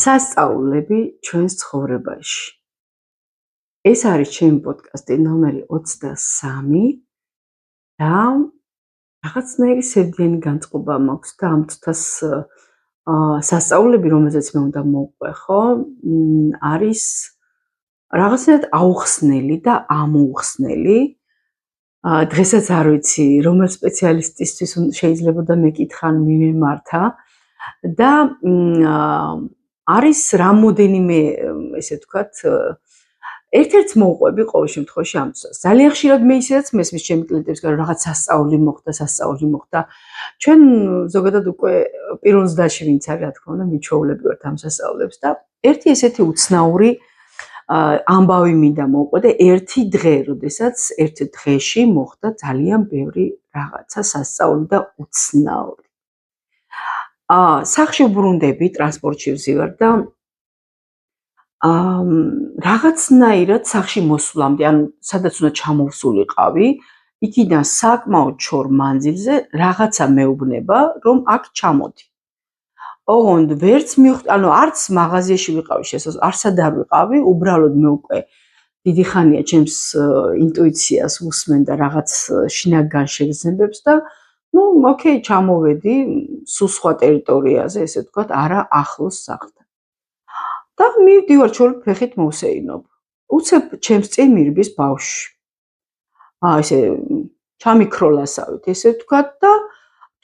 სასწაულები ჩვენს ცხოვრებაში. ეს არის ჩემი პოდკასტი ნომერი 23 და რაღაცნაირი სევდიანი განწყობა მაქვს და ამ წუთას სასწაულები, რომელზეც მე უნდა მოვყვე, ხო, არის რაღაცნაირად აუხსნელი და ამოუხსნელი. დღესაც არ ვიცი, რომელ სპეციალისტისთვის შეიძლება და მეკითხან მიმემართა და არის რამოდენიმე, ესე ვთქვათ, ერთ-ერთს მოვყვები ყოველ შემთხვევაში ამ წუთას. ძალიან ხშირად მე ისედაც მესმის ჩემი კლიენტებისგან, რომ რაღაც სასწაული მოხდა. ჩვენ ზოგადად უკვე პირველ ზდაში ვინც არის, რა თქმა უნდა, მიჩვეულები ვართ ამ სასწაულებს და ერთი ესეთი უცნაური ამბავი მინდა მოვყვე და ერთი დღე, როდესაც ერთ დღეში მოხდა ძალიან ბევრი რაღაცა სასწაული და უცნაური. სახში ვბრუნდები, ტრანსპორტში ვზივარ და რაღაცნაირად სახში მოსვლამდე, ანუ სადაც უნდა ჩამოვსულიყავი, იქიდან საკმაოდ შორ მანძილზე რაღაცა მეუბნება, რომ აქ ჩამოდი. ოღონდ ვერც ანუ არც მაღაზიაში ვიყავი შესაძლოა, არსად არ ვიყავი, უბრალოდ მე უკვე დიდი ხანია ჩემს ინტუიციას უსმენ და რაღაც შინაგან შეგრძნებებს და ოკეი, ჩამოვედი სულ სხვა ტერიტორიაზე, ესე ვთქვათ, არა ახლოს სახლთან. და მივდივარ ჩორით ფეხით მოვსეინობ. უცებ ჩემს წინ მირბის ბავშვი. ესე ჩამიქროლასავით, ესე ვთქვათ და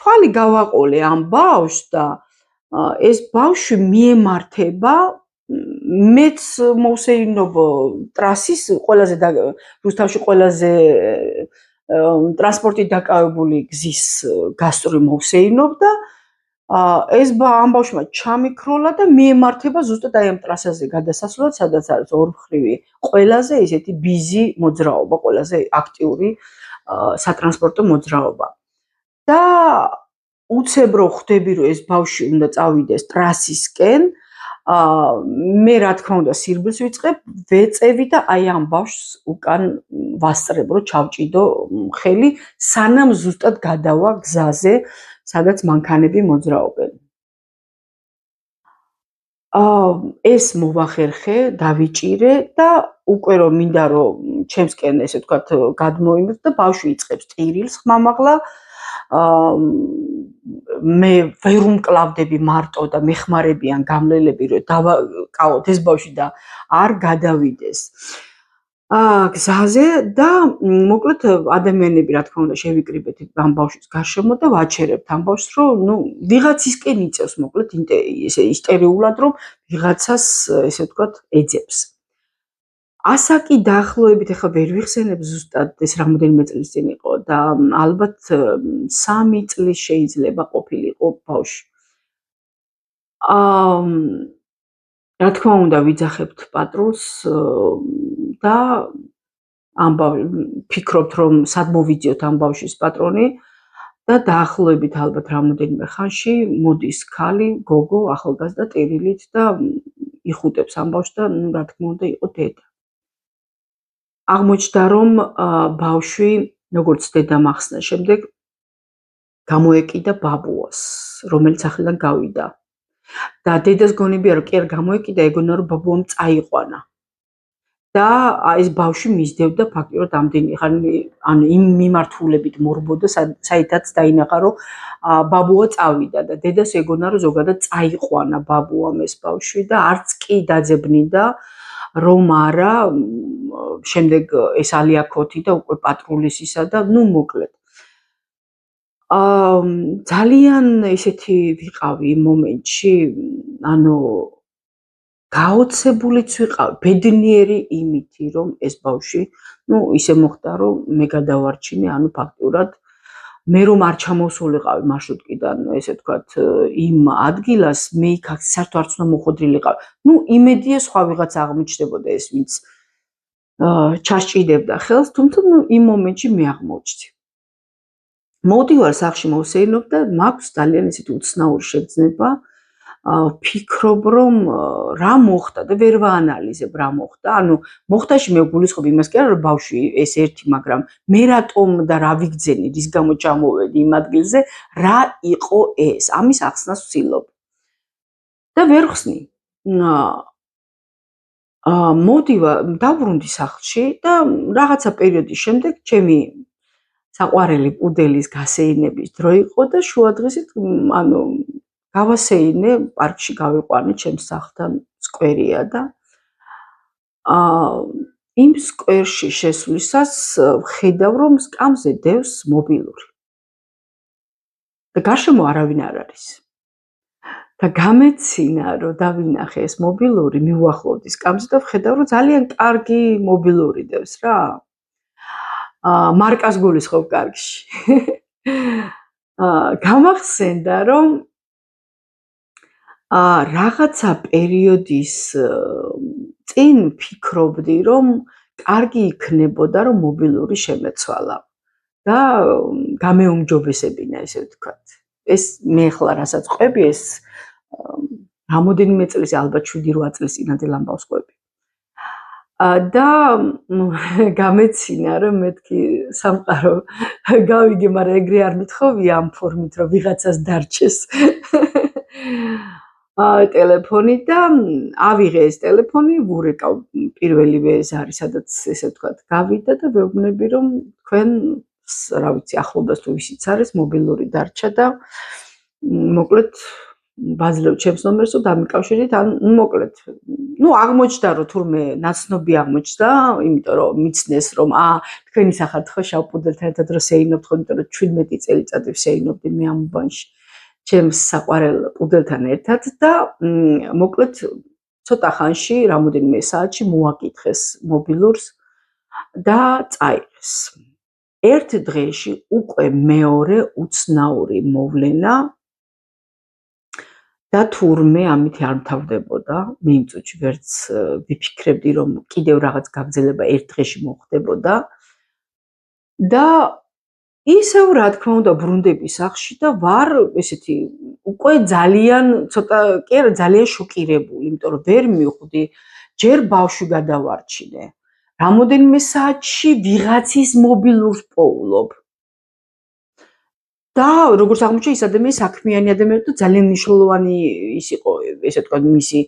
თვალი გავაყოლე ამ ბავშვს და ეს ბავშვი მიემართება, მეც მოვსეინობ ტრასის ყველაზე რუსთავში ყველაზე ტრანსპორტით დაკავებული გზის გასწვრივ მოვსეინობ და ეს ამ ბავშვმა ჩამიქროლა და მიემართება ზუსტად აი ამ ტრასაზე გადასასვლელად, სადაც არის ორმხრივი ყველაზე ესეთი ბიზი მოძრაობა, ყველაზე აქტიური სატრანსპორტო მოძრაობა. და უცებ რო ხვდები, რომ ეს ბავშვი უნდა წავიდეს ტრასისკენ, მე რა თქმა უნდა სირბილს ვიწყებ, ვეწევი და აი ამ ბავშვს უკან ვასწრებ, რომ ჩავჭიდო ხელი, სანამ ზუსტად გადავა გზაზე, სადაც მანქანები მოძრაობენ. ეს მოვახერხე, დავიჭირე და უკვე რომ მინდა რომ ჩემსკენ ესე ვთქვათ გადმოიმევ და ბავშვი იწყებს ტირილს ხმამაღლა, მე ვერ უმკლავდები მარტო და მეხმარებიან გამლელები, რომ დავაკავოთ ეს ბავშვი და არ გადავიდეს გზაზე და მოკლედ ადამიანები რა თქმა უნდა შევიკრიბეთ ამ ბავშვის გარშემო და ვაჩერებთ ამ ბავშვს, რომ ვიღაცისკენ იწევს, მოკლედ ესე ისტერიულად, რომ ვიღაცას ესე ვთქვათ ეძებს. ასაკი დაახლოებით ახლა ვერ ვიხსენებ ზუსტად, ეს რამოდენიმე წლის წინ იყო და ალბათ 3 წლის შეიძლება ყოფილიყო ბავშვი. რა თქმა უნდა ვიძახებთ პატრულს და ფიქრობთ რომ სად მოვიძიოთ ამ ბავშვის პატრონი და დაახლოებით ალბათ რამოდენიმე ხანში მოდის ქალი, გოგო, ახალგაზრდა ტირილით და იხუტებს ამ ბავშვს და რა თქმა უნდა იყო დედა. აღმოჩნდა რომ ბავშვი, როგორც დედამ ახსნა შემდეგ, გამოეკიდა ბაბუას, რომელიც ახლიდან გავიდა. და დედას გონებია რომ კი არ გამოეკიდა, ეგონა რომ ბაბუამ წაიყვანა. და ეს ბავშვი მისდევდა ფაქტიურად ამდენი ხანი, ანუ იმ მიმართულებით მორბოდა, საიდაც დაინახა რომ ბაბუა წავიდა და დედას ეგონა რომ ზოგადად წაიყვანა ბაბუამ ეს ბავშვი და არც კი დაძებნიდა რომ არა, შემდეგ ეს ალიაქოთი და უკვე პატრულის ისა და მოკლედ. ძალიან ესეთი ვიყავი იმ მომენტში, ანუ გაოცებულიც ვიყავი, ბედნიერი იმითი, რომ ეს ბავშვი, ისე მოხდა, რომ მე გადავარჩინე, ანუ ფაქტურად მე რომ არ ჩამოვსულიყავი მარშრუტკიდან, ესე ვთქვათ, იმ ადგილას, მე იქ საერთოდ არც უნდა მოხვედრილიყავი. იმედია სხვა ვიღაც აღმოჩნდებოდა ეს, ვინც ჩასჭიდებდა ხელს, თუმცა იმ მომენტში მე აღმოჩნდი. მოვდივარ სახში მოვსეინობ და მაქვს ძალიან ესეთი უცნაური შეგრძნება, ვფიქრობ რომ რა მოხდა და ვერ ვაანალიზებ რა მოხდა. ანუ მოხდაში მე გულისხმობ იმას კი არა რომ ბავშვი ეს ერთი, მაგრამ მე რატომ და რა ვიგძენი, რის გამო ჩამოვედი იმ ადგილზე, რა იყო ეს? ამის ახსნას ვცდილობ. და ვერ ხსნი. მოდივა დაბრუნდი სახლში და რაღაცა პერიოდის შემდეგ ჩემი საყვარელი პუდელის გასეირნების დრო იყო და შუადღესით გავასეირნე პარკში გავიყვანე ჩემს სახლთან სკვერია და იმ სკვერში შესვლისას ვხედავ რომ სკამზე დევს მობილური და გარშემო არავინ არ არის და გამეცინა რომ დავინახე ეს მობილური მივუახლოვდი სკამზე და ვხედავ რომ ძალიან კარგი მობილური დევს რა მარკას გულისხმობ კარგში გამახსენდა რომ რაღაცა პერიოდის წინ ფიქრობდი რომ კარგი იქნებოდა რომ მობილური შემეცვალა და გამეუმჯობესებინა ესე ვთქვათ ეს მე ახლა რასაც ყვები ეს რამოდენიმე წელს ალბათ 7-8 წლის წინანდელ ამბავს ყვები და გამეცინა რომ მეთქი სამყარო გავიგე მაგრამ ეგრე არ მithოვია ამ ფორმით რომ ვიღაცას დარჩეს ტელეფონი და ავიღე ეს ტელეფონი ვურეკავ პირველივე ეს არის სადაც ესე ვთქვათ გავიდა და ვეუბნები რომ თქვენ რა ვიცი ახლობას თუ ვისიც არის მობილური დარჩა და მოკლედ ბაზლევ ჩემს ნომერს და დამიკავშირეთ ან მოკლედ აღმოჩნდა რომ თურმე ნაცნობი აღმოჩნდა იმიტომ რომ მიცნეს რომ თქვენი სახართ ხო შავ პუდელთან ერთად რომ სეირნობთ ხო იმიტომ რომ 17 წელიწადი ვსეირნობდი მე ამ უბანში ჩემს საყვარელ პუდელთან ერთად და მოკლედ ცოტა ხანში რამოდენიმე საათში მოაკითხეს მობილურს და წაიღეს ერთ დღეში უკვე მეორე უცნაური მოვლენა და თურმე ამით არ მთავრდებოდა მე იმ წუთში ვერც ვიფიქრებდი რომ კიდევ რაღაც გაგრძელება ერთ დღეში მოხდებოდა და ისევ რა თქმა უნდა ბრუნდები სახლში და ვარ ესეთი უკვე ძალიან ცოტა კი არა ძალიან შოკირებული იმიტომ რომ ვერ მივხვდი ჯერ ბავშვი გადავარჩინე რამოდენიმე საათში ვიღაცის მობილურს პოულობ და როგორც აღმოჩნდა ის ადამიანი საქმიანი ადამიანი და ძალიან მნიშვნელოვანი ის იყო ესე ვთქვათ მისი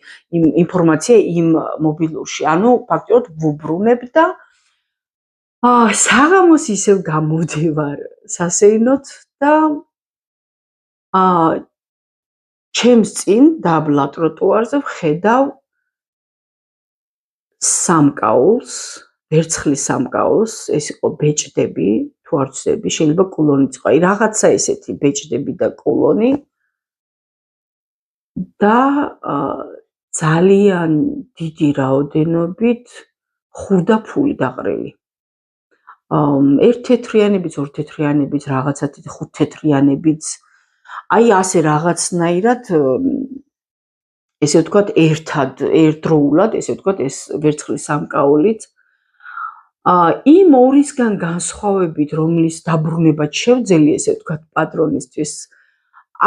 ინფორმაცია იმ მობილურში ანუ ფაქტობრივად ვუბრუნებ და საღამოს ისევ გამოდივარ სასეირნოთ და ჩემს წინ დაბლა ტროტუარზე ვხედავ სამკაულს ვერცხლის სამკაულს ეს იყო ბეჭდები თუ არ ვცდები შეიძლება კულონიც იყო აი რაღაცა ესეთი ბეჭდები და კულონი და ძალიან დიდი რაოდენობით ხურდა ფული დაყრილი ერთ თეთრიანებიც ორ თეთრიანებიც რაღაცა ხუთ თეთრიანებიც აი ასე რაღაცნაირად ესე ვთქვათ ერთდროულად ესე ვთქვათ ეს ვერცხლის სამკაულით იმ ორისგან განსხვავებით რომლის დაბრუნებაც შევძელი ესე ვთქვათ პატრონისთვის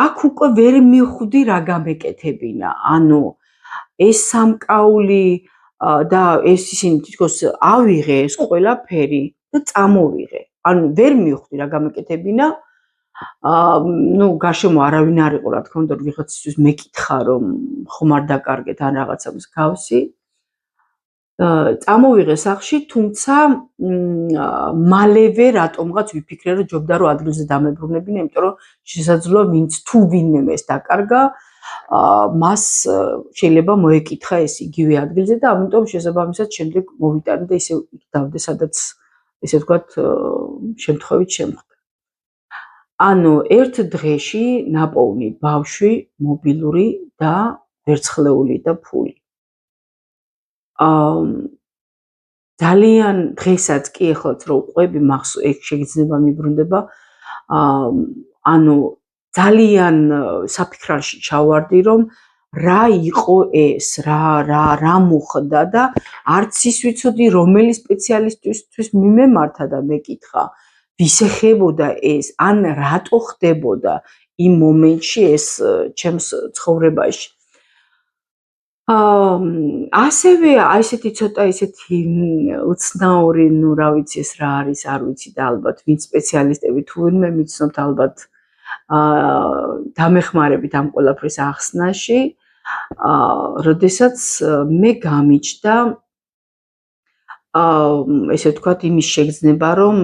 აქ უკვე ვერ მივხვდი რა გამეკეთებინა ანუ ეს სამკაული და ეს ისინი თითქოს ავიღე ეს ყველაფერი და წამოვიღე ანუ ვერ მივხვდი რა გამეკეთებინა გარშემო არავინ არ იყო რა თქმა უნდა ვიღაცისთვის მეკითხა რომ ხომ არ დაკარგეთ ან რაღაცა მსგავსი წამოვიღე სახლში თუმცა მალევე რატომღაც ვიფიქრე რომ ჯობდა რომ ადგილზე დამებრუნებინა იმიტომ რომ შესაძლოა ვინც თუ ვინმე ეს დაკარგა მას შეიძლება მოეკითხა ეს იგივე ადგილზე და ამიტომ შესაბამისად შემდეგ მოვიტანე და ისე დავდე სადაც ესე ვთქვათ შემთხვევით შემხდა ანუ ერთ დღეში ნაპოვნი ბავშვი მობილური და ვერცხლეული და ფული ძალიან დღესაც კი ეხლაც რო ყვები ეგ შეგრძნება მიბრუნდება ანუ ძალიან საფიქრალში ჩავარდი რომ რა იყო ეს რა მოხდა და არც ის ვიცოდი რომელი სპეციალისტისთვის მიმემართა და მეკითხა ვის ეხებოდა ეს ან რატო ხდებოდა იმ მომენტში ეს ჩემს ცხოვრებაში ასევე აი ესეთი ცოტა ესეთი უცნაური რა ვიცი ეს რა არის არ ვიცი და ალბათ ვინც სპეციალისტები თუ ვინმე მიცნობთ ალბათ დამეხმარებით ამ ყველაფრის ახსნაში როდესაც მე გამიჩნდა ესე ვთქვათ, იმის შეგრძნება, რომ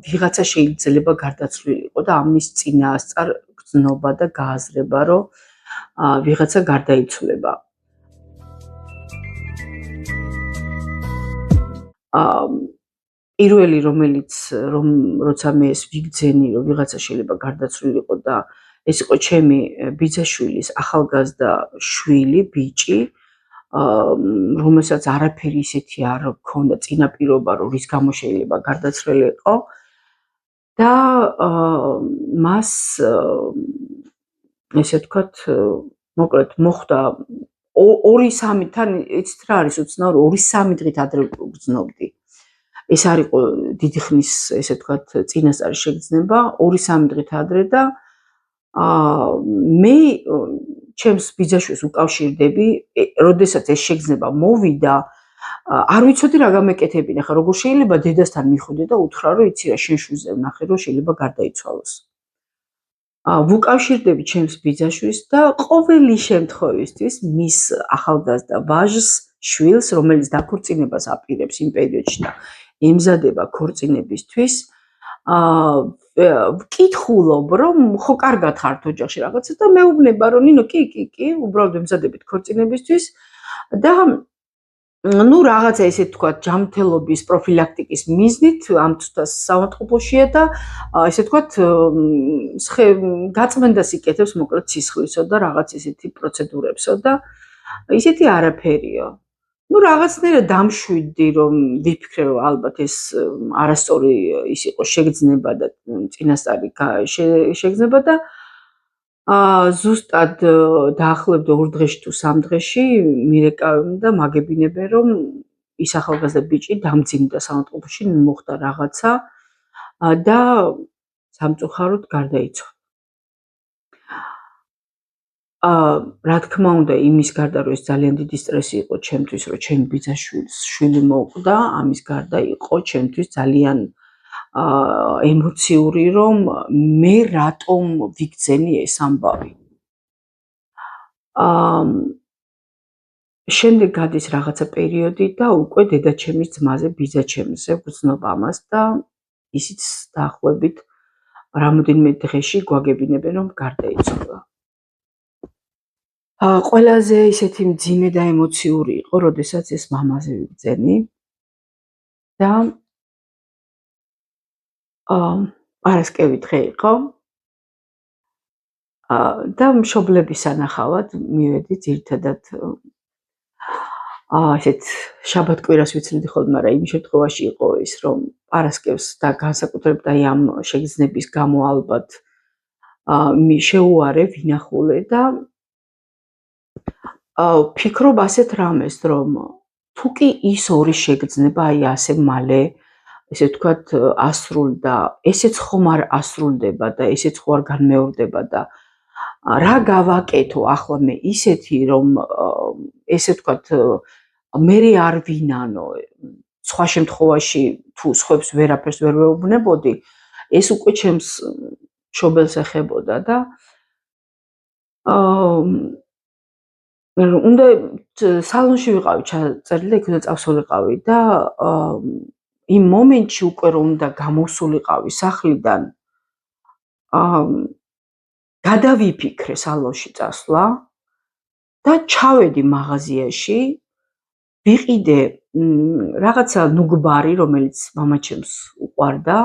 ვიღაცა შეიძლება გარდაცვლილიყო და ამის წინაასწარ გრძნობა და გააზრება, რომ ვიღაცა გარდაიცვლება. პირველი როცა მე ეს ვიგძენი, რომ ვიღაცა შეიძლება გარდაცვლილიყო და ეს იყო ჩემი ბიძაშვილის ახალგაზრდა შვილი, ბიჭი, რომელსაც არაფერი ისეთი არ ჰქონდა წინაპირობა, რომ რის გამო შეიძლება გარდაცვლილიყო და მას ესე ვთქვათ, მოკლედ მოხდა 2-3 თან იცით რა არის უცნაური 2-3 დღით ადრე ვგრძნობდი. ეს არ იყო დიდი ხნის ესე ვთქვათ წინასწარი შეგრძნება 2-3 დღით ადრე და მე ჩემს ბიძაშვილს უკავშირდები, როდესაც ეს შეგრძნება მოვიდა, არ ვიცოდი რა გამეკეთებინა, ხა როგორ შეიძლება დედასთან მიხვიდე და უთხრა, რომ იცი რა, შენ შვილზე ვნახე, რომ შეიძლება გარდაიცვალოს. ვუკავშირდები ჩემს ბიძაშვილს და ყოველი შემთხვევისთვის მის ახალგაზრდა ვაჟს, შვილს, რომელიც დაქორწინებას აპირებს იმ პერიოდში და ემზადება ქორწინებისთვის, ვკითხულობ, რომ ხო კარგად ხართ ოჯახში რაღაცა და მეუბნება, რომ ნინო, კი, უბრალოდ ემზადებით ქორწინებისთვის და ну რაღაცა ესე თქვათ ჯანმრთელობის პროფილაქტიკის მიზნით ამ თვთას საავადმყოფოშია და ესე თქვათ გაწმენდას იკეთებს მოკლედ სისხლისო და რაღაც ისეთი პროცედურებსო და ისეთი არაფერიო. ну რაღაცნაირად დამშვიდდი რომ ვიფიქრე რომ ალბათ ეს არასწორი ის იყო შეგრძნება და წინასწარი შეგრძნება და ზუსტად დაახლოებით 2 დღეში თუ 3 დღეში მირეკავენ და მაგებინებენ რომ ის ახალგაზრდა ბიჭი დამძიმდა საავადმყოფოში, მოხდა რაღაცა და სამწუხაროდ გარდაიცვალა. რა თქმა უნდა, იმის გარდა რომ ეს ძალიან დიდი სტრესი იყო ჩემთვის, რომ ჩემი ბიძაშვილის შვილი მოკვდა, ამის გარდა იყო ჩემთვის ძალიან ემოციური, რომ მე რატომ ვიგძენი ეს ამბავი. შემდეგ გადის რაღაცა პერიოდი და უკვე დედაჩემის ძმაზე, ბიძაჩემზე ვგრძნობ ამას და ისიც დაახლოებით რამოდენიმე დღეში გვაგებინებენ, რომ გარდაიცვალა. ყველაზე ისეთი მძიმე და ემოციური იყო, როდესაც ეს მამაზე ვიგძენი და პარასკევი დღე იყო და მშობლების სანახავად მივედი ძირითადად ესეთ შაბათ-კვირას ვიცრიდი ხოლმე, მაგრამ იმ შემთხვევაში იყო ის, რომ პარასკევს და განსაკუთრებით აი ამ შეგრძნების გამო ალბათ შეუარე ვინახულე და ვფიქრობ ასეთ რამეს, რომ თუ კი ის ორი შეგრძნება აი ასე მალე ესე ვთქვათ ასრულდა, ესეც ხომ არ ასრულდება და ესეც ხო არ განმეორდება და რა გავაკეთო ახლა მე ისეთი რომ ესე ვთქვათ მე არ ვინანო სხვა შემთხვევაში თუ სხვებს ვერაფერს ვერ ვეუბნებოდი ეს უკვე ჩემს მშობელს ეხებოდა და უნდა სალონში ვიყავი ჩაწერილი და იქ უნდა წავსულიყავი და იმ მომენტში უკვე რომ უნდა გამოსულიყავი სახლიდან გადავიფიქრე სალონში წასვლა და ჩავედი მაღაზიაში ვიყიდე რაღაცა ნუგბარი რომელიც მამაჩემს უყვარდა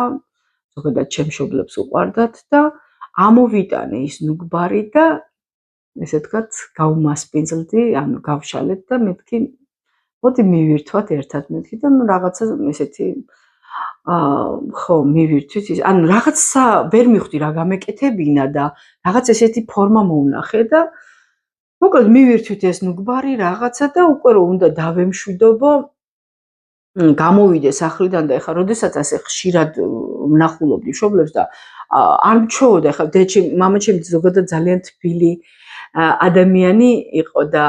ზოგადად ჩემს მშობლებს უყვარდათ და ამოვიტანე ის ნუგბარი და ესე ვთქვათ გავმასპინძლდი ანუ გავშალეთ და მეთქი მოდი მივირთვათ ერთად მეთქი და ნუ რაღაცა ესეთი ხო მივირთვით ის ანუ რაღაცა ვერ მივხვდი რა გამეკეთებინა და რაღაც ესეთი ფორმა მოუნახე და მოკლედ მივირთვით ეს ნუგბარი რაღაცა და უკვე რომ უნდა დავემშვიდობო გამოვიდე სახლიდან და ეხლა როდესაც ასე ხშირად ვნახულობდი მშობლებს და არ მჩვეოდა ეხლა მამაჩემი ზოგადად ძალიან თბილი ადამიანი იყო და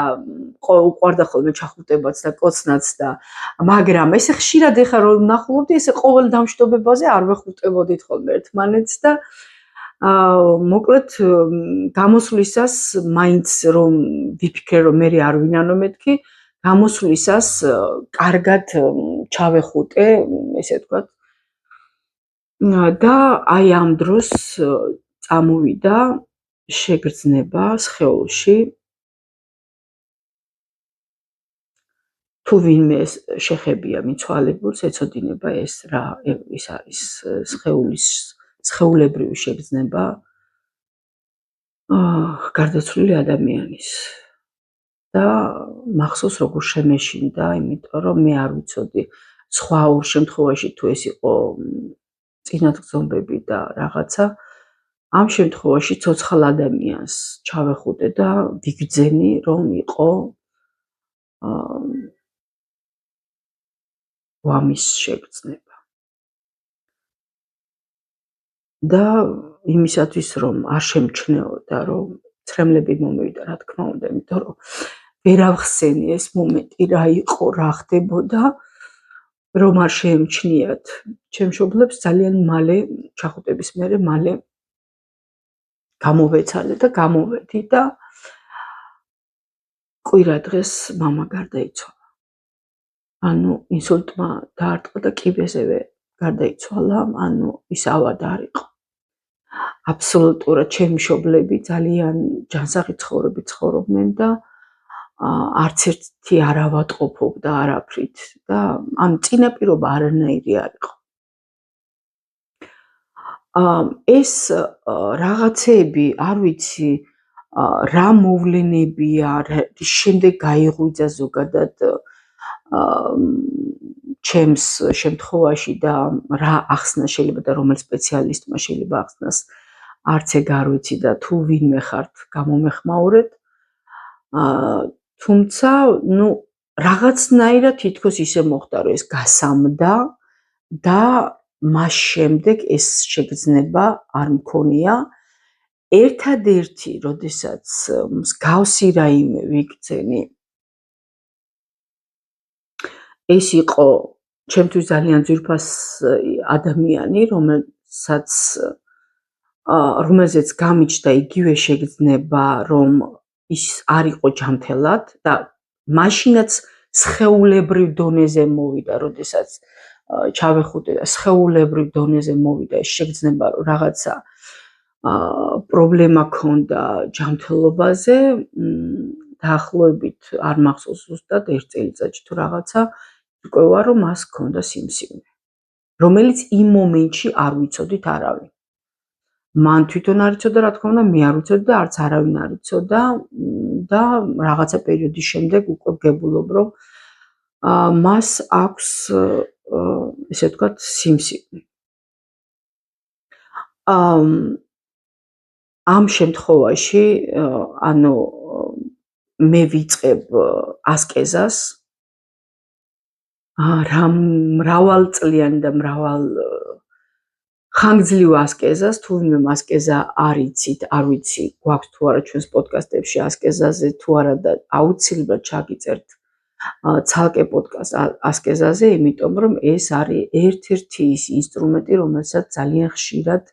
უყვარდა ხოლმე ჩახუტებაც და კოცნაც და მაგრამ ესე ხშირად ეხლა რომ ვნახულობდი ესე ყოველ დამშვიდობებაზე არ ვეხუტებოდით ხოლმე ერთმანეთს და მოკლედ გამოსვლისას მაინც რომ ვიფიქრე რომ მე არ ვინანო მეთქი გამოსვლისას კარგად ჩავეხუტე ესე ვთქვათ და აი ამ დროს წამოვიდა შეგრძნება სხეულში თუ ვინმე შეხებია მიცვალებულს ეცოდინება ეს რა ის არის სხეულებრივი შეგრძნება გარდაცვლილი ადამიანის და მახსოვს როგორ შემეშინდა იმიტომ რომ მე არ ვიცოდი სხვა ორ შემთხვევაში თუ ეს იყო წინათგზნობები და რაღაცა ამ შემთხვევაში ცოცხალ ადამიანს ჩავეხუტე და ვიგრძენი რომ იყო ვამის შეგრძნება და იმისათვის რომ არ შემჩნეოდა რომ ცრემლები მომივიდა რა თქმა უნდა იმიტომ რომ ვერ ავხსენი ეს მომენტი რა იყო რა ხდებოდა რომ არ შეემჩნიათ ჩემ მშობლებს ძალიან მალე ჩახუტების მერე მალე გამოვეცალე და გამოვედი და კვირა დღეს მამა გარდაიცვალა ანუ ინსულტმა დაარტყა და კიბეზევე გარდაიცვალა ანუ ის ავად არ იყო აბსოლუტურად ჩემი მშობლები ძალიან ჯანსაღი ცხოვრებით ცხოვრობდნენ და არც ერთი არ ავატყოფობდა არაფრით და ამ წინაპირობა არანაირი არ იყო ეს რაღაცეები არ ვიცი რა მოვლენებია შემდეგ გაიღვიძა ზოგადად ჩემს შემთხვევაში და რა ახსნა შეიძლება და რომელ სპეციალისტმა შეიძლება ახსნას არც ეგ არ ვიცი და თუ ვინმე ხართ გამომეხმაურეთ თუმცა ნუ რაღაცნაირად თითქოს ისე მოხდა რომ ეს გასამდა და მას შემდეგ ეს შეგრძნება არ მქონია ერთადერთი როდესაც მსგავსი რაიმე ვიგრძენი ეს იყო ჩემთვის ძალიან ძვირფასი ადამიანი რომელზეც გამიჩნდა იგივე შეგრძნება რომ ის არ იყო ჯანმრთელად და მაშინაც სხეულებრივ დონეზე მოვიდა როდესაც ჩავეხუტე და სხეულებრივ დონეზე მოვიდა ეს შეგრძნება რომ რაღაცა პრობლემა ქონდა ჯანმრთელობაზე დაახლოებით არ მახსოვს ზუსტად ერთ წელიწადში თუ რაღაცა იყვება რომ მას ქონდა სიმსივნე რომელიც იმ მომენტში არ ვიცოდით არავინ მან თვითონ არ იცოდა რა თქმა უნდა მე არ ვიცოდი და არც არავინ არ იცოდა და რაღაცა პერიოდის შემდეგ უკვე ვგებულობ რომ მას აქვს ესე ვთქვათ სიმსივნე ამ შემთხვევაში ანუ მე ვიწყებ ასკეზას რა მრავალწლიანი და მრავალ ხანგრძლივ ასკეზას თუ ვინმე ასკეზა არ იცით არ ვიცი გვაქვს თუ არა ჩვენს პოდკასტებში ასკეზაზე თუ არა და აუცილებლად ჩაგიწერთ ცალკე პოდკასტ ასკეზაზე იმიტომ რომ ეს არის ერთ-ერთი ის ინსტრუმენტი რომელსაც ძალიან ხშირად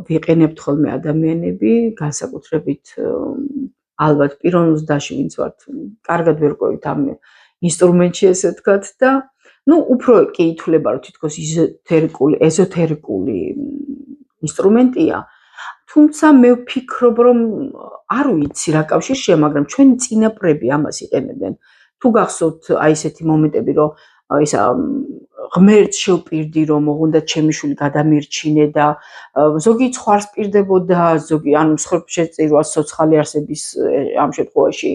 ვიყენებთ ხოლმე ადამიანები განსაკუთრებით ალბათ პიროვნულ ზრდაში ვინც ვართ კარგად ვერ ყვევით ამ ინსტრუმენტში ესე ვთქვათ და ну უფრო კი ითვლება რომ თითქოს ეზოთერიკული ინსტრუმენტია თუმცა მე ვფიქრობ რომ არ ვიცი რა კავშირშია მაგრამ ჩვენი წინაპრები ამას იყენებდნენ თუ გახსოვთ აი ესეთი მომენტები რომ ისა ღმერთს შევპირდი რომ მოღუნდა ჩემი შვილი გადამირჩინე და ზოგი ცხარს პირდებოდა ზოგი ანუ მსხვერპლშეწირვა სოციალური არსების ამ შემთხვევაში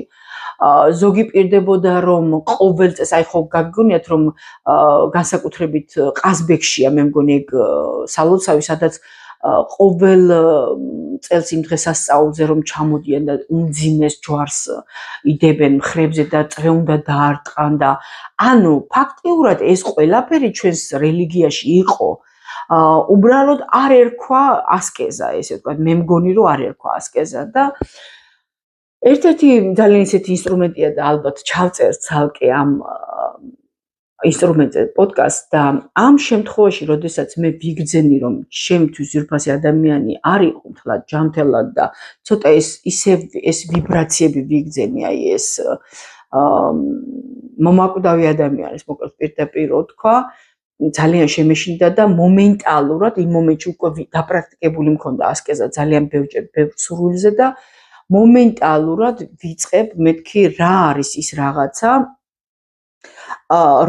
ზოგი პირდებოდა რომ ყოველ წელს აი ხო გაგგონიათ რომ განსაკუთრებით ყაზბეგშია მე მგონი ეგ სალოცავი სადაც ყოველ წელს იმ დღესასწაულზე რომ ჩამოდიან და უმძიმეს ჯვარს იდებენ მხრებზე და წრე უნდა დაარტყან და ანუ ფაქტიურად ეს ყველაფერი ჩვენს რელიგიაში იყო უბრალოდ არ ერქვა ასკეზა ესე ვთქვათ მე მგონი რომ არ ერქვა ასკეზა და ერთ-ერთი ძალიან ისეთი ინსტრუმენტია და ალბათ ჩავწერთ ცალკე ამ ინსტრუმენტზე პოდკასტს და ამ შემთხვევაში, როდესაც მე ვიგრძენი, რომ ჩემთვის ძვირფასი ადამიანი არ იყო მთლად ჯანმრთელად და ცოტა ეს ვიბრაციები ვიგრძენი, აი ეს მომაკვდავი ადამიანის, მოკლედ პირდაპირ თქვა, ძალიან შემეშინდა და მომენტალურად იმ მომენტში უკვე დაპრაქტიკებული მქონდა ასკეზა ძალიან ბევრ სურვილზე და მომენტალურად ვიწყებ მეთქი რა არის ის რაღაცა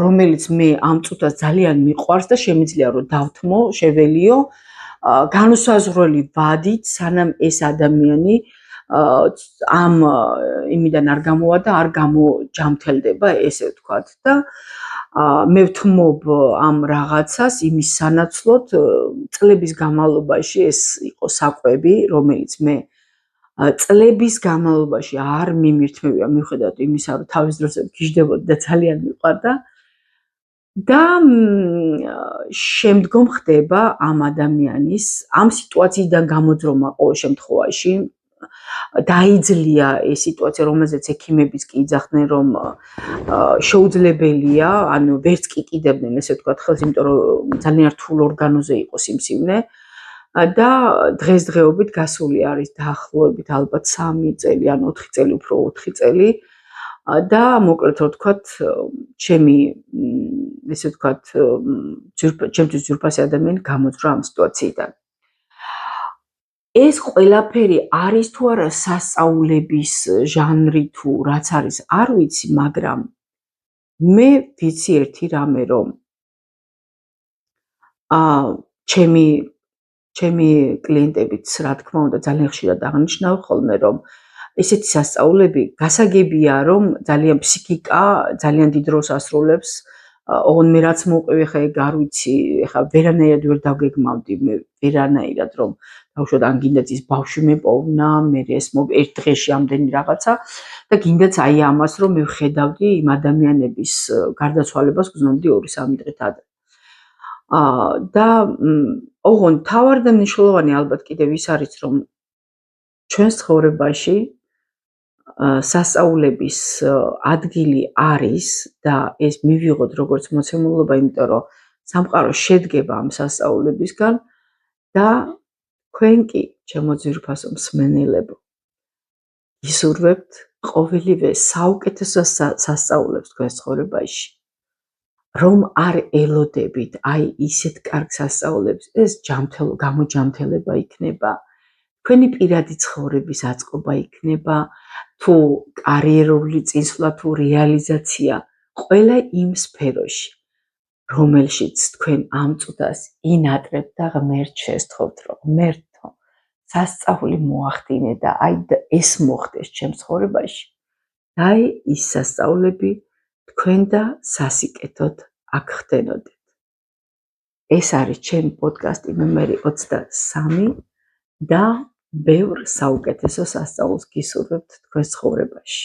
რომელიც მე ამ წუთას ძალიან მიყვარს და შემიძლია რომ დავთმო, შეველიო, განუსაზღვრელი ვადით, სანამ ეს ადამიანი ამ იმიდან არ გამოვა და არ გამოჯამთელდება, ესე ვთქვათ და მე ვთმობ ამ რაღაცას იმის სანაცვლოდ წლების განმავლობაში ეს იყო საკვები, რომელიც მე წლების განმავლობაში არ მიმირთმევია მიუხედავად იმისა, რომ თავის დროზე ვგიჟდებოდი და ძალიან მიყვარდა და შემდგომ ხდება ამ ადამიანის ამ სიტუაციიდან გამოძრომა ყოველ შემთხვევაში დაიძლია ეს სიტუაცია, რომელზეც ექიმებიც კი იძახდნენ, რომ შეუძლებელია, ანუ ვერც კი კიდებდნენ, ესე ვთქვათ, ხელს, იმიტომ რომ ძალიან რთულ ორგანოზე იყო სიმსივნე და დღესდღეობით გასული არის დაახლოებით ალბათ 3 წელი, ან 4 წელი, უფრო 4 წელი და მოკლედ რომ ვთქვათ, ჩემი ესე ვთქვათ, ჩემთვის ძვირფასი ადამიანი გამოძრა ამ სიტუაციიდან. ეს ყველაფერი არის თუ არა სასწავლების ჟანრი თუ რაც არის, არ ვიცი, მაგრამ მე ვიცი ერთი რამე, რომ ჩემი კლიენტებიც, რა თქმა უნდა, ძალიან ხშირად აღნიშნავ ხოლმე, რომ ესეთი სასწაულები გასაგებია, რომ ძალიან ფსიქიკა ძალიან დიდ როლს ასრულებს. ოღონდ მე რაც მოვყივი ხა ეგ არ ვიცი, ხა ვერანაირად ვერ დაგეგმავდი მე ვერანაირად, რომ დავუშვათ ან გინდაც ის ბავშვი მეპოვნა, მე ეს ერთ დღეში ამდენი რაღაცა და გინდაც აი ამას, რომ მე ვხედავდი იმ ადამიანების გარდაცვალებას გრძნობდი 2-3 დღით ადრე. და ოღონდ თავარი და მნიშვნელოვანი ალბათ კიდევ ის არის, რომ ჩვენს ცხოვრებაში სასწაულების ადგილი არის და ეს მივიღოთ როგორც მოცემულობა, იმიტომ რომ სამყარო შედგება ამ სასწაულებისგან და თქვენ კი, ჩემო ძვირფასო მსმენელებო, გისურვებთ ყოველივე საუკეთესო სასწაულებს თქვენს ცხოვრებაში. რომ არ ელოდებით აი ისეთ კარგ სასწაულებს, ეს გამოჯამთელება იქნება, თქვენი პირადი ცხოვრების აწყობა იქნება, თუ კარიერული წინსვლა, თუ რეალიზაცია, ყველა იმ სფეროში, რომელშიც თქვენ ამ წუთას ინატრებთ და ღმერთს შესთხოვთ, რომ ღმერთო, სასწაული მოახდინე და აი ეს მოხდეს ჩემს ცხოვრებაში. აი ის სასწაულები თქვენ და სასიკეთოდ აქ ხდენოდეთ. ეს არის ჩემი პოდკასტი ნომერი 23 და ბევრ საუკეთესო სასწაულს გისურვებთ თქვენს ცხოვრებაში.